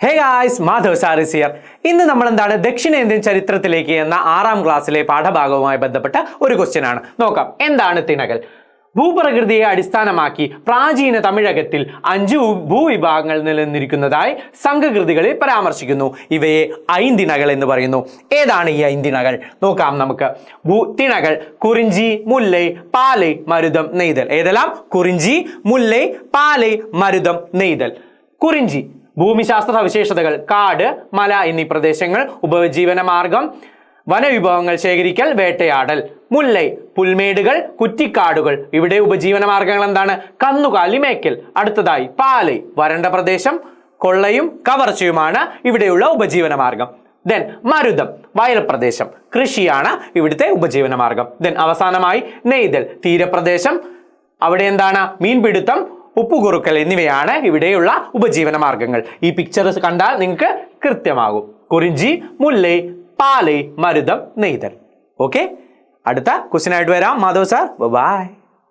Hey guys, Madhav sir's here. ഇന്ന് നമ്മൾ എന്താണ് ദക്ഷിണേന്ത്യൻ ചരിത്രത്തിലേക്ക് എന്ന 6ാം ക്ലാസ്സിലെ പാഠഭാഗവുമായി ബന്ധപ്പെട്ട ഒരു ക്വസ്റ്റ്യൻ ആണ്. നോക്കാം, എന്താണ് തിണകൾ? ഭൂപ്രകൃതിയെ അടിസ്ഥാനമാക്കി പ്രാചീന തമിഴകത്തിൽ 5 ഭൂവിഭാഗങ്ങൾ നിലനിന്നിരിക്കുന്നതായി സംഘകൃതികളിൽ പരാമർശിക്കുന്നു. ഇവയെ ഐന്തിണകൾ എന്ന് പറയുന്നു. ഏതാണ് ഈ ഐന്തിണകൾ? നോക്കാം നമുക്ക്. തിണകൾ കുറിഞ്ചി, മുല്ലൈ, പാലൈ, മരുതം, നെയ്തൽ. ഏതെല്ലാം? കുറിഞ്ചി, മുല്ലൈ, പാലൈ, മരുതം, നെയ്തൽ. കുറിഞ്ചി ഭൂമിശാസ്ത്ര സവിശേഷതകൾ: കാട്, മല എന്നീ പ്രദേശങ്ങൾ. ഉപജീവന മാർഗം വനവിഭവങ്ങൾ ശേഖരിക്കൽ, വേട്ടയാടൽ. മുല്ലൈ പുൽമേടുകൾ, കുറ്റിക്കാടുകൾ. ഇവിടെ ഉപജീവന മാർഗങ്ങൾ എന്താണ്? കന്നുകാലി മേയ്ക്കൽ. അടുത്തതായി പാലൈ വരണ്ട പ്രദേശം, കൊള്ളയും കവർച്ചയുമാണ് ഇവിടെയുള്ള ഉപജീവന മാർഗം. ദെൻ മരുതം വയൽ പ്രദേശം, കൃഷിയാണ് ഇവിടുത്തെ ഉപജീവന മാർഗം. ദെൻ അവസാനമായി നെയ്തൽ തീരപ്രദേശം, അവിടെ എന്താണ്? മീൻപിടുത്തം, ഉപ്പുകുറുക്കൽ എന്നിവയാണ് ഇവിടെയുള്ള ഉപജീവന മാർഗങ്ങൾ. ഈ പിക്ചർ കണ്ടാൽ നിങ്ങൾക്ക് കൃത്യമാകും. കുറിഞ്ചി, മുല്ലൈ, പാലൈ, മരുതം, നെയ്തൽ. ഓക്കെ, അടുത്ത ക്വസ്റ്റ്യൻ ആയിട്ട് വരാം. Madhav sir, by.